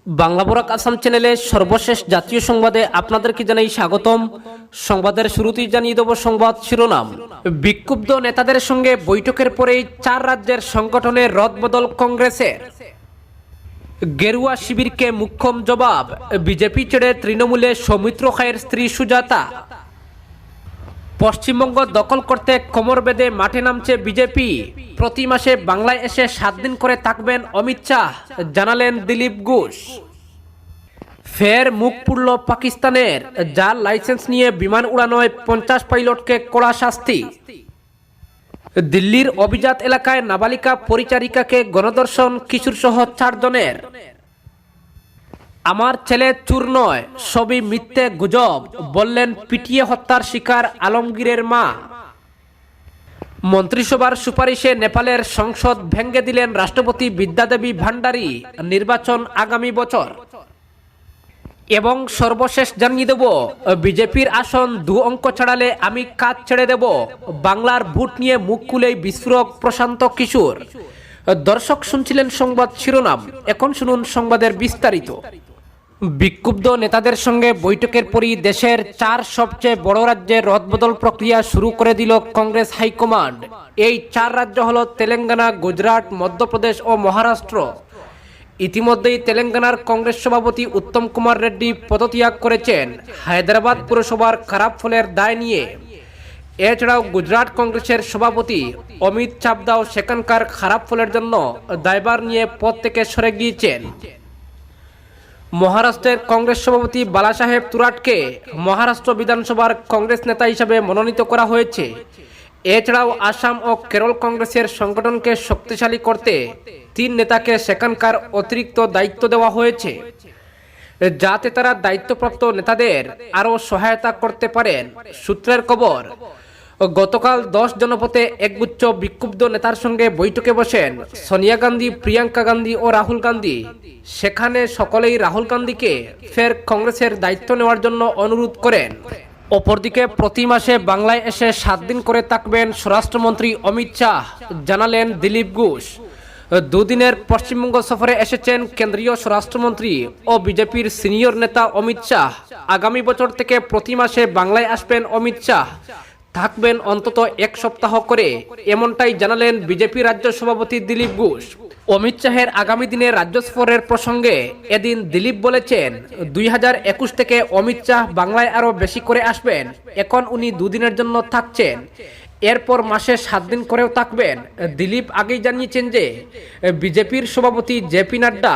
বাংলা বরাক আসাম চ্যানেলে সর্বশেষ জাতীয় সংবাদে আপনাদেরকে জানাই স্বাগতম। সংবাদের শুরুতেই জানিয়ে দেব সংবাদ শিরোনাম। বিক্ষুব্ধ নেতাদের সঙ্গে বৈঠকের পরেই 4 রাজ্যের সংগঠনের রদবদল কংগ্রেসের। গেরুয়া শিবিরকে মুখ্যম জবাব, বিজেপি ছেড়ে তৃণমূলে সৌমিত্র খায়ের স্ত্রী সুজাতা। পশ্চিমবঙ্গ দখল করতে কোমর বেঁধে মাঠে নামছে বিজেপি। প্রতি মাসে বাংলায় এসে 7 দিন করে থাকবেন অমিত শাহ, জানালেন দিলীপ ঘোষ। ফের মুখ পুড়ল পাকিস্তানের, যার লাইসেন্স নিয়ে বিমান উড়ানোয় 50 পাইলটকে কড়া শাস্তি। দিল্লির অভিজাত এলাকায় নাবালিকা পরিচারিকাকে গণধর্ষণ কিশোরসহ 4 জনের। আমার ছেলে চুর নয়, সবই মিথ্যে গুজব, বললেন পিটিয়ে হত্যার শিকার আলমগীরের মা। মন্ত্রিসভার সুপারিশে নেপালের সংসদ ভেঙে দিলেন রাষ্ট্রপতি বিদ্যাদেবী ভান্ডারী, নির্বাচন আগামী বছর। এবং সর্বশেষ জানিয়ে দেব, বিজেপির আসন 2 অঙ্ক ছাড়ালে আমি কাজ ছেড়ে দেব, বাংলার ভোট নিয়ে মুখ খুলেই বিস্ফোরক প্রশান্ত কিশোর। দর্শক, শুনছিলেন সংবাদ শিরোনাম, এখন শুনুন সংবাদের বিস্তারিত। বিক্ষুব্ধ নেতাদের সঙ্গে বৈঠকের পরই দেশের 4 সবচেয়ে বড় রাজ্যের রদবদল প্রক্রিয়া শুরু করে দিল কংগ্রেস হাইকমান্ড। এই 4 রাজ্য হল তেলেঙ্গানা, গুজরাট, মধ্যপ্রদেশ ও মহারাষ্ট্র। ইতিমধ্যেই তেলেঙ্গানার কংগ্রেস সভাপতি উত্তম কুমার রেড্ডি পদত্যাগ করেছেন হায়দ্রাবাদ পুরসভার খারাপ ফলের দায় নিয়ে। এছাড়াও গুজরাট কংগ্রেসের সভাপতি অমিত চাবদাও সেখানকার খারাপ ফলের জন্য দায়ভার নিয়ে পদ থেকে সরে গিয়েছেন। মহারাষ্ট্রের কংগ্রেস সভাপতি বালাসাহেব তুরাটকে মহারাষ্ট্র বিধানসভার কংগ্রেস নেতা হিসাবে মনোনীত করা হয়েছে। এছাড়াও আসাম ও কেরল কংগ্রেসের সংগঠনকে শক্তিশালী করতে 3 নেতাকে সেখানকার অতিরিক্ত দায়িত্ব দেওয়া হয়েছে, যাতে তারা দায়িত্বপ্রাপ্ত নেতাদের আরও সহায়তা করতে পারেন। সূত্রের খবর, গতকাল 10 জনপথে একগুচ্ছ বিক্ষুব্ধ নেতার সঙ্গে বৈঠকে বসেন সোনিয়া গান্ধী, প্রিয়াঙ্কা গান্ধী ও রাহুল গান্ধী। সেখানে সকলেই রাহুল গান্ধীকে ফের কংগ্রেসের দায়িত্ব নেওয়ার জন্য অনুরোধ করেন। অপরদিকে প্রতি মাসে বাংলায় এসে 7 দিন করে থাকবেন স্বরাষ্ট্রমন্ত্রী অমিত শাহ, জানালেন দিলীপ ঘোষ। 2 দিনের পশ্চিমবঙ্গ সফরে এসেছেন কেন্দ্রীয় স্বরাষ্ট্রমন্ত্রী ও বিজেপির সিনিয়র নেতা অমিত শাহ। আগামী বছর থেকে প্রতি মাসে বাংলায় আসবেন অমিত শাহ, থাকবেন অন্তত 1 সপ্তাহ করে, এমনটাই জানালেন বিজেপি রাজ্য সভাপতি দিলীপ ঘোষ। অমিত শাহের আগামী দিনে রাজ্য সফরের প্রসঙ্গে এদিন দিলীপ বলেছেন, 2021 থেকে অমিত শাহ বাংলায় আরও বেশি করে আসবেন। এখন উনি 2 দিনের জন্য থাকছেন, এরপর মাসে 7 দিন করেও থাকবেন। দিলীপ আগেই জানিয়েছেন যে বিজেপির সভাপতি জেপি নাড্ডা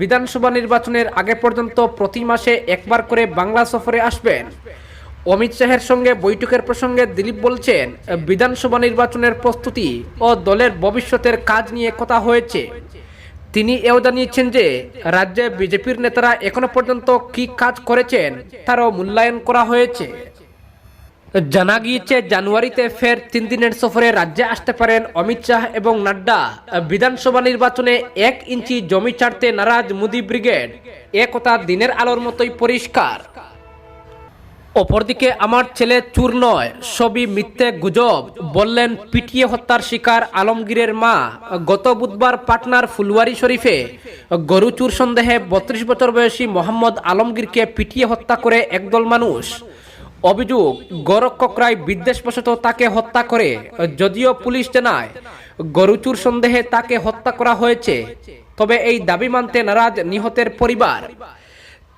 বিধানসভা নির্বাচনের আগে পর্যন্ত প্রতি মাসে 1 বার করে বাংলা সফরে আসবেন। অমিত শাহের সঙ্গে বৈঠকের প্রসঙ্গে দিলীপ বলছেন, বিধানসভা নির্বাচনের প্রস্তুতি ও দলের ভবিষ্যতের কাজ নিয়ে কথা হয়েছে। তিনি এও জানিয়েছেন যে রাজ্যে বিজেপির নেতারা এখনো পর্যন্ত কী কাজ করেছেন তারও মূল্যায়ন করা হয়েছে। জানা গিয়েছে, জানুয়ারিতে ফের 3 দিনের সফরে রাজ্যে আসতে পারেন অমিত শাহ এবং নাড্ডা। বিধানসভা নির্বাচনে 1 ইঞ্চি জমি ছাড়তে নারাজ মোদি ব্রিগেড, একথা দিনের আলোর মতোই পরিষ্কার। অপরদিকে আমার ছেলে চুর নয়, সবই মিথ্যে গুজব, বললেন পিটিয়ে হত্যার শিকার আলমগীরের মা। গত বুধবার পাটনার ফুলওয়ারি শরীফে গরু চুর সন্দেহে 32 বছর বয়সী মোহাম্মদ আলমগীরকে পিটিয়ে হত্যা করে একদল মানুষ। অভিযোগ, গোরক্ষকরাই বিদ্বেষবশত তাকে হত্যা করে। যদিও পুলিশ জানায় গরু চুর সন্দেহে তাকে হত্যা করা হয়েছে, তবে এই দাবি মানতে নারাজ নিহতের পরিবার।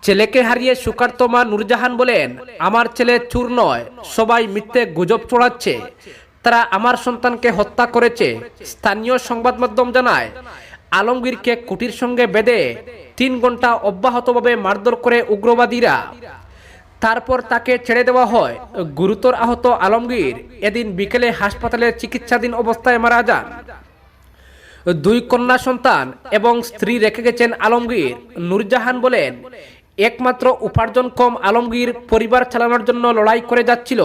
ছেলেকে হারিয়ে শোকার্ত মা নূরজাহান বলেন, আমার ছেলে চুর নয়, সবাই মিথ্যে গুজব ছড়াচ্ছে, তারা আমার সন্তানকে হত্যা করেছে। স্থানীয় সংবাদ মাধ্যম জানায়, আলমগীরকে কুটির সঙ্গে বেঁধে 3 ঘন্টা অব্যাহতভাবে মারধর করে উগ্রবাদীরা, তারপর তাকে ছেড়ে দেওয়া হয়। গুরুতর আহত আলমগীর এদিন বিকেলে হাসপাতালে চিকিৎসাধীন অবস্থায় মারা যান। 2 কন্যা সন্তান এবং স্ত্রী রেখে গেছেন আলমগীর। নূরজাহান বলেন, একমাত্র উপার্জন কম আলমগীর পরিবার চালানোর জন্য লড়াই করে যাচ্ছিল,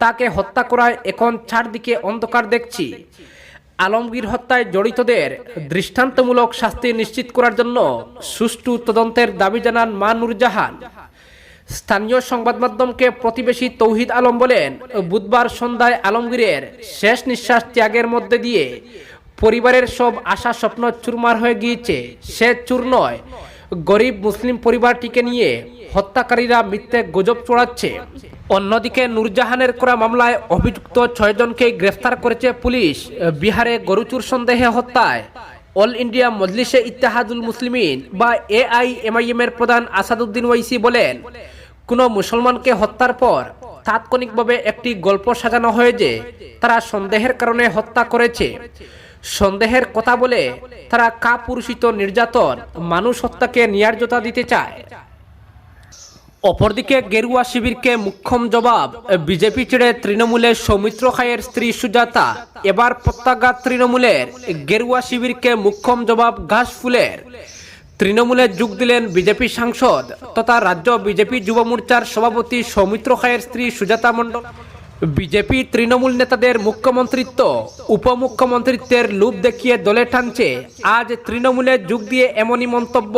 তাকে হত্যা করায় এখন চারদিকে অন্ধকার দেখছি। আলমগীর হত্যায় জড়িতদের দৃষ্টান্তমূলক শাস্তি নিশ্চিত করার জন্য সুষ্ঠু তদন্তের দাবি জানান মা নূরজাহান। স্থানীয় সংবাদ মাধ্যমকে প্রতিবেশী তৌহিদ আলম বলেন, বুধবার সন্ধ্যায় আলমগীরের শেষ নিঃশ্বাস ত্যাগের মধ্যে দিয়ে পরিবারের সব আশা স্বপ্ন চুরমার হয়ে গিয়েছে। সে চুর নয়, গরিব মুসলিম পরিবারটিকে নিয়ে হত্যাকারীরা মিথ্যে গুজব ছড়াচ্ছে। অন্যদিকে নূরজাহানের করা মামলায় অভিযুক্ত 6 জনকে গ্রেফতার করেছে পুলিশ। বিহারে গরুচুর সন্দেহে হত্যায় অল ইন্ডিয়া মজলিসে ইত্তেহাদুল মুসলিমিন বা AIMIM এর প্রধান আসাদুদ্দিন ওয়াইসি বলেন, কোনো মুসলমানকে হত্যার পর তাৎক্ষণিকভাবে একটি গল্প সাজানো হয় যে তারা সন্দেহের কারণে হত্যা করেছে। সন্দেহের কথা বলে তারা কাপুরুষিত নির্যাতন, মানুষ হত্যাকে ন্যায্যতা দিতে চায়। অপরদিকে গেরুয়া শিবিরকে মুখ্যম জবাব, বিজেপি ছেড়ে তৃণমূলে সৌমিত্র খায়ের স্ত্রী সুজাতা। এবার প্রত্যাঘাত তৃণমূলের, গেরুয়া শিবিরকে মুখ্যম জবাব ঘাসফুলের। তৃণমূলে যোগ দিলেন বিজেপি সাংসদ তথা রাজ্য বিজেপি যুব মোর্চার সভাপতি সৌমিত্র খায়ের স্ত্রী সুজাতা মণ্ডল। বিজেপি তৃণমূল নেতাদের মুখ্যমন্ত্রিত্ব, উপমুখ্যমন্ত্রিত্বের লোভ দেখিয়ে দলে টানছে। আজ তৃণমূলে যোগ দিয়ে এমনই মন্তব্য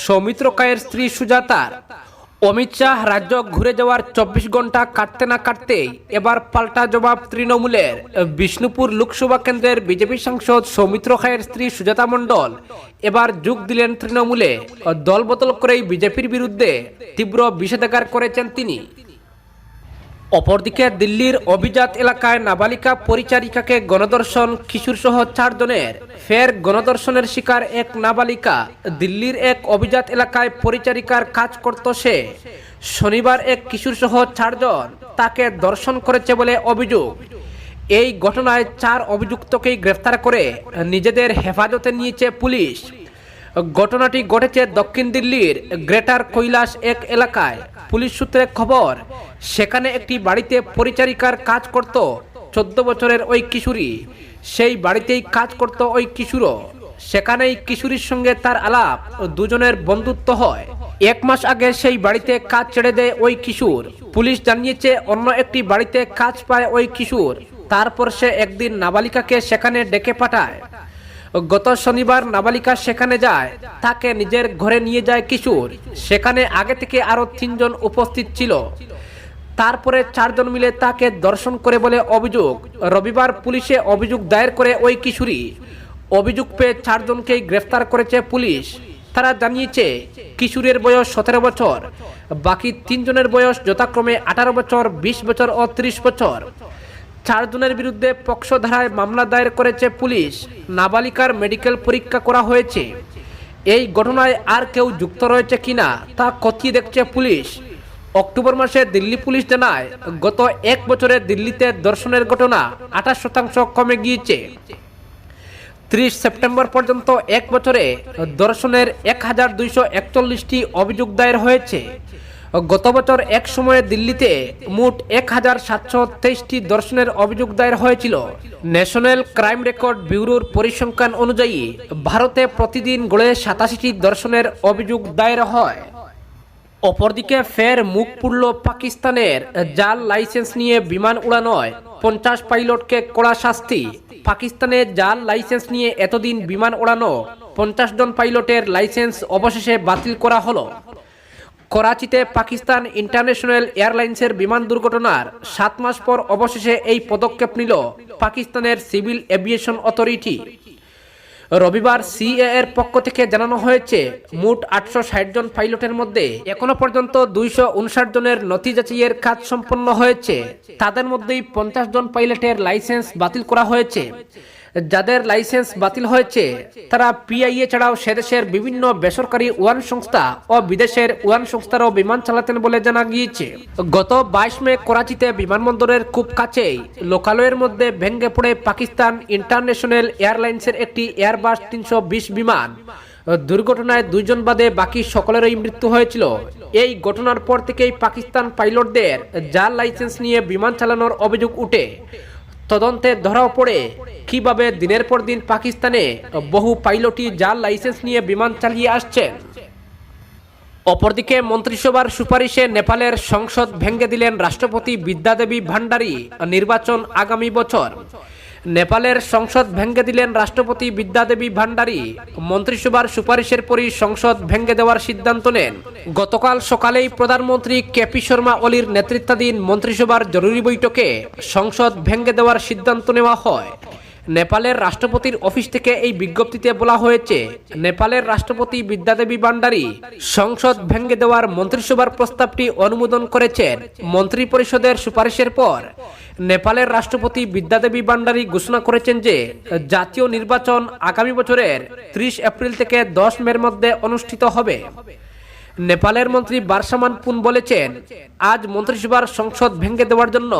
সৌমিত্র খায়ের স্ত্রী সুজাতার। অমিত শাহ রাজ্য ঘুরে যাওয়ার 24 ঘন্টা কাটতে না কাটতেই এবার পাল্টা জবাব তৃণমূলের। বিষ্ণুপুর লোকসভা কেন্দ্রের বিজেপি সাংসদ সৌমিত্র খায়ের স্ত্রী সুজাতা মণ্ডল এবার যোগ দিলেন তৃণমূলে। দল বদল করেই বিজেপির বিরুদ্ধে তীব্র বিষেধাগার করেছেন তিনি। অপরদিকে দিল্লির অভিজাত এলাকায় নাবালিকা পরিচারিকাকে গণধর্ষণ, কিশোরসহ 4 জনের ফের গণধর্ষণের শিকার এক নাবালিকা। দিল্লির এক অভিজাত এলাকায় পরিচারিকার কাজ করত সে। শনিবার এক কিশোরসহ 4 জন তাকে ধর্ষণ করেছে বলে অভিযোগ। এই ঘটনায় 4 অভিযুক্তকেই গ্রেফতার করে নিজেদের হেফাজতে নিয়েছে পুলিশ। ঘটনাটি ঘটেছে দক্ষিণ দিল্লির গ্রেটার কৈলাস এক এলাকায়। পুলিশ সূত্রে খবর, সেখানে একটি বাড়িতে পরিচারিকার কাজ করত 14 বছরের ওই কিশোরী। সেই বাড়িতেই কাজ করত ওই কিশোরও। সেখানেই কিশোরীর সঙ্গে তার আলাপ, দুজনের বন্ধুত্ব হয়। 1 মাস আগে সেই বাড়িতে কাজ ছেড়ে দেয় ওই কিশোর। পুলিশ জানিয়েছে অন্য একটি বাড়িতে কাজ পায় ওই কিশোর। তারপর সে একদিন নাবালিকাকে সেখানে ডেকে পাঠায়। গত শনিবার নাবালিকা সেখানে যায়, তাকে নিজের ঘরে নিয়ে যায় কিশোর। সেখানে আগে থেকে আরো 3 জন উপস্থিত ছিল। তারপরে 4 জন মিলে তাকে ধর্ষণ করে বলে অভিযোগ। রবিবার পুলিশে অভিযোগ দায়ের করে ওই কিশোরী। অভিযোগ পেয়ে 4 জনকেই গ্রেফতার করেছে পুলিশ। তারা জানিয়েছে কিশোরের বয়স 17 বছর, বাকি 3 জনের বয়স যথাক্রমে 18 বছর, 20 বছর ও 30 বছর। 4 জনের বিরুদ্ধে পক্সো ধারায় মামলা দায়ের করেছে পুলিশ। নাবালিকার মেডিকেল পরীক্ষা করা হয়েছে। এই ঘটনায় আর কেউ যুক্ত রয়েছে কিনা তা খতিয়ে দেখছে পুলিশ। অক্টোবর মাসে দিল্লি পুলিশ জানায়, গত 1 বছরে দিল্লিতে ধর্ষণের ঘটনা 28% কমে গিয়েছে। 30 সেপ্টেম্বর পর্যন্ত 1 বছরে ধর্ষণের 1241টি অভিযোগ দায়ের হয়েছে। গত বছর এক সময়ে দিল্লিতে মোট 1723টি ধর্ষণের অভিযোগ দায়ের হয়েছিল। ন্যাশনাল ক্রাইম রেকর্ড ব্যুরোর পরিসংখ্যান অনুযায়ী ভারতে প্রতিদিন গড়ে 87টি ধর্ষণের অভিযোগ দায়ের হয়। অপরদিকে ফের মুখ পুড়ল পাকিস্তানের। জাল লাইসেন্স নিয়ে বিমান উড়ানোয় 50 পাইলটকে কড়া শাস্তি। পাকিস্তানে জাল লাইসেন্স নিয়ে এতদিন বিমান উড়ানো 50 জন পাইলটের লাইসেন্স অবশেষে বাতিল করা হলো। করাচিতে পাকিস্তান ইন্টারন্যাশনাল এয়ারলাইন্সের বিমান দুর্ঘটনার 7 মাস পর অবশেষে এই পদক্ষেপ নিল পাকিস্তানের সিভিল এভিয়েশন অথরিটি। রবিবার সিএএ এর পক্ষ থেকে জানানো হয়েছে, মোট 860 জন পাইলটের মধ্যে এখনো পর্যন্ত 259 জনের নথি যাচাইয়ের কাজ সম্পন্ন হয়েছে। তাদের মধ্যেই 50 জন পাইলটের লাইসেন্স বাতিল করা হয়েছে। যাদের লাইসেন্স বাতিল হয়েছে তারা পিআইএ ছাড়াও সেদেশের বিভিন্ন বেসরকারি উড়ান সংস্থা ও বিদেশের উড়ান সংস্থারও বিমান চালাতেন বলে জানা গিয়েছে। গত 22 মে করাচিতে বিমানবন্দরের খুব কাছেই লোকালয়ের মধ্যে ভেঙে পড়ে পাকিস্তান ইন্টারন্যাশনাল এয়ারলাইন্সের একটি এয়ারবাস 320 বিমান। দুর্ঘটনায় 2 জন বাদে বাকি সকলেরই মৃত্যু হয়েছিল। এই ঘটনার পর থেকেই পাকিস্তান পাইলটদের জাল লাইসেন্স নিয়ে বিমান চালানোর অভিযোগ উঠে। তদন্তে ধরাও পড়ে কিভাবে দিনের পর দিন পাকিস্তানে বহু পাইলটই জাল লাইসেন্স নিয়ে বিমান চালিয়ে আসছেন। অপরদিকে মন্ত্রিসভার সুপারিশে নেপালের সংসদ ভেঙে দিলেন রাষ্ট্রপতি বিদ্যাদেবী ভান্ডারী। নির্বাচন আগামী বছর। নেপালের সংসদ ভেঙে দিলেন রাষ্ট্রপতি বিদ্যাদেবী ভান্ডারী। মন্ত্রিসভার সুপারিশের পরই সংসদ ভেঙে দেওয়ার সিদ্ধান্ত নেন। গতকাল সকালেই প্রধানমন্ত্রী কেপি শর্মা ওলির নেতৃত্বাধীন মন্ত্রিসভার জরুরি বৈঠকে সংসদ ভেঙে দেওয়ার সিদ্ধান্ত নেওয়া হয়। নেপালের রাষ্ট্রপতির অফিস থেকে এই বিজ্ঞপ্তিতে বলা হয়েছে, নেপালের রাষ্ট্রপতি বিদ্যাদেবী ভান্ডারী সংসদ ভেঙে দেওয়ার মন্ত্রিসভার প্রস্তাবটি অনুমোদন করেছেন। মন্ত্রিপরিষদের সুপারিশের পর নেপালের রাষ্ট্রপতি বিদ্যাদেবী ভান্ডারী ঘোষণা করেছেন যে জাতীয় নির্বাচন আগামী বছরের 30 এপ্রিল থেকে 10 মের মধ্যে অনুষ্ঠিত হবে। নেপালের মন্ত্রী বারসামান পুন বলেছেন, আজ মন্ত্রিসভার সংসদ ভেঙে দেওয়ার জন্য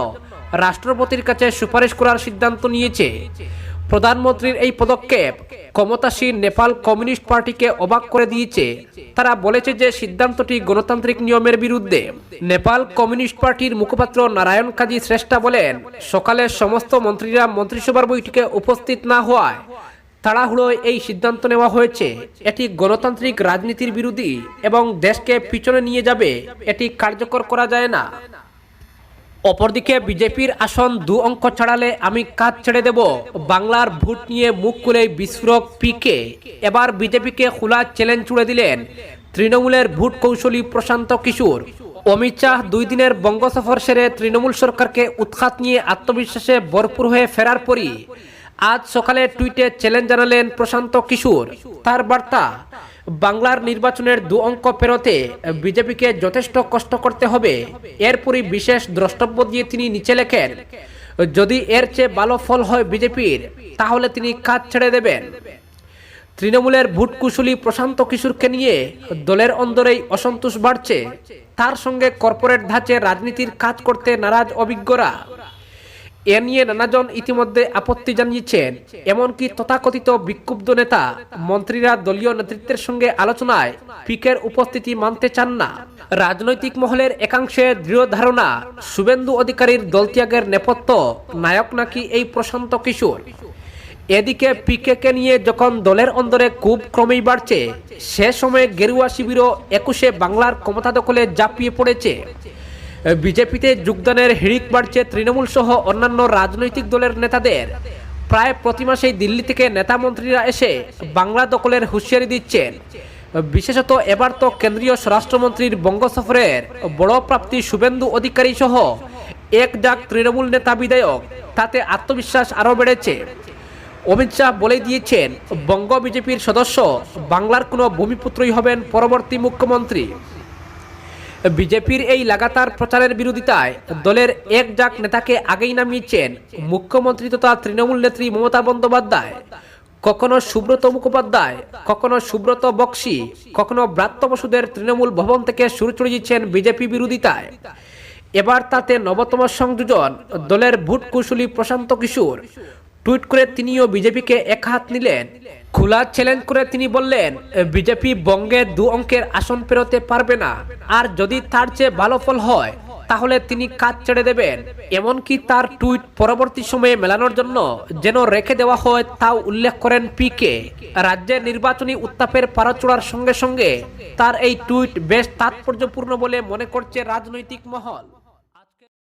রাষ্ট্রপতির কাছে সুপারিশ করার সিদ্ধান্ত নিয়েছে। প্রধানমন্ত্রীর এই পদক্ষেপ ক্ষমতাসীন নেপাল কমিউনিস্ট পার্টিকে অবাক করে দিয়েছে। তারা বলেছে যে সিদ্ধান্তটি গণতান্ত্রিক নিয়মের বিরুদ্ধে। নেপাল কমিউনিস্ট পার্টির মুখপাত্র নারায়ণ কাজী শ্রেষ্ঠা বলেন, সকালে সমস্ত মন্ত্রীরা মন্ত্রিসভার বৈঠকে উপস্থিত না হওয়ায় তাড়াহুড়োয় এই সিদ্ধান্ত নেওয়া হয়েছে। এটি গণতান্ত্রিক রাজনীতির বিরোধী এবং দেশকে পিছনে নিয়ে যাবে। এটি কার্যকর করা যায় না। অপরদিকে বিজেপির আসন 2 অঙ্ক ছাড়ালে আমি কাজ ছেড়ে দেব। বাংলার ভোট নিয়ে মুখ খুলে বিস্ফোরক পিকে। এবার বিজেপিকে খোলা চ্যালেঞ্জ ছুড়ে দিলেন তৃণমূলের ভোট কৌশলী প্রশান্ত কিশোর। অমিত শাহ 2 দিনের বঙ্গ সফর সেরে তৃণমূল সরকারকে উৎখাত নিয়ে আত্মবিশ্বাসে ভরপুর হয়ে ফেরার পরই আজ সকালে টুইটে চ্যালেঞ্জ জানালেন প্রশান্ত কিশোর। তার বার্তা, বাংলার নির্বাচনের 2 অঙ্ক পেরোতে বিজেপিকে যথেষ্ট কষ্ট করতে হবে। এরপরই বিশেষ দ্রষ্টব্য দিয়ে তিনি নিচে লেখেন, যদি এর চেয়ে ভালো ফল হয় বিজেপির, তাহলে তিনি কাজ ছেড়ে দেবেন। তৃণমূলের ভোট কুশলী প্রশান্ত কিশোরকে নিয়ে দলের অন্দরেই অসন্তোষ বাড়ছে। তার সঙ্গে কর্পোরেট ধাঁচে রাজনীতির কাজ করতে নারাজ অভিজ্ঞরা। এ নিয়ে নানাজন ইতিমধ্যে আপত্তি জানিয়েছেন। এমনকি তথাকথিত বিক্ষুব্ধ নেতা মন্ত্রীরা দলীয় নেতৃত্বের সঙ্গে আলোচনায় পিকের উপস্থিতি মানতে চান না। রাজনৈতিক মহলের একাংশের দৃঢ় ধারণা, শুভেন্দু অধিকারীর দলত্যাগের নেপথ্য নায়ক নাকি এই প্রশান্ত কিশোর। এদিকে পিকেকে নিয়ে যখন দলের অন্দরে খুব ক্রমেই বাড়ছে, সে সময়ে গেরুয়া শিবিরও 21শে বাংলার ক্ষমতা দখলে ঝাঁপিয়ে পড়েছে। বিজেপিতে যোগদানের হিড়িক বাড়ছে তৃণমূল সহ অন্যান্য রাজনৈতিক দলের নেতাদের। প্রায় প্রতি মাসেই দিল্লি থেকে নেতা মন্ত্রীরা এসে বাংলা দখলের হুঁশিয়ারি দিচ্ছেন। বিশেষত এবার তো কেন্দ্রীয় স্বরাষ্ট্রমন্ত্রীর বঙ্গ সফরের বড় প্রাপ্তি শুভেন্দু অধিকারী সহ এক জাক তৃণমূল নেতা বিধায়ক, তাতে আত্মবিশ্বাস আরও বেড়েছে। অমিত শাহ বলে দিয়েছেন, বঙ্গ বিজেপির সদস্য বাংলার কোনো ভূমিপুত্রই হবেন পরবর্তী মুখ্যমন্ত্রী। বিজেপির এই লাগাতার প্রচারের বিরোধিতায় দলের এক জাক নেতাকে আগেই নামিয়েছেন মুখ্যমন্ত্রী তথা তৃণমূল নেত্রী মমতা বন্দ্যোপাধ্যায়। কখনো সুব্রত মুখোপাধ্যায়, কখনো সুব্রত বক্সি, কখনো ব্রাত্য বসুদের তৃণমূল ভবন থেকে সুর চড়িয়েছেন বিজেপি বিরোধিতায়। এবার তাতে নবতম সংযোজন দলের ভোট কৌশলী প্রশান্ত কিশোর। টুইট করে তিনিও বিজেপিকে এক হাত নিলেন। খোলা চ্যালেঞ্জ করে তিনি বললেন, বিজেপি বঙ্গে 2 অঙ্কের আসন পেরোতে পারবে না, আর যদি তার চেয়ে ভালো ফল হয় তাহলে তিনি কাজ ছেড়ে দেবেন। এমনকি তার টুইট পরবর্তী সময়ে মেলানোর জন্য যেন রেখে দেওয়া হয় তাও উল্লেখ করেন পিকে। রাজ্যের নির্বাচনী উত্তাপের পারদ চড়ার সঙ্গে সঙ্গে তার এই টুইট বেশ তাৎপর্যপূর্ণ বলে মনে করছে রাজনৈতিক মহল।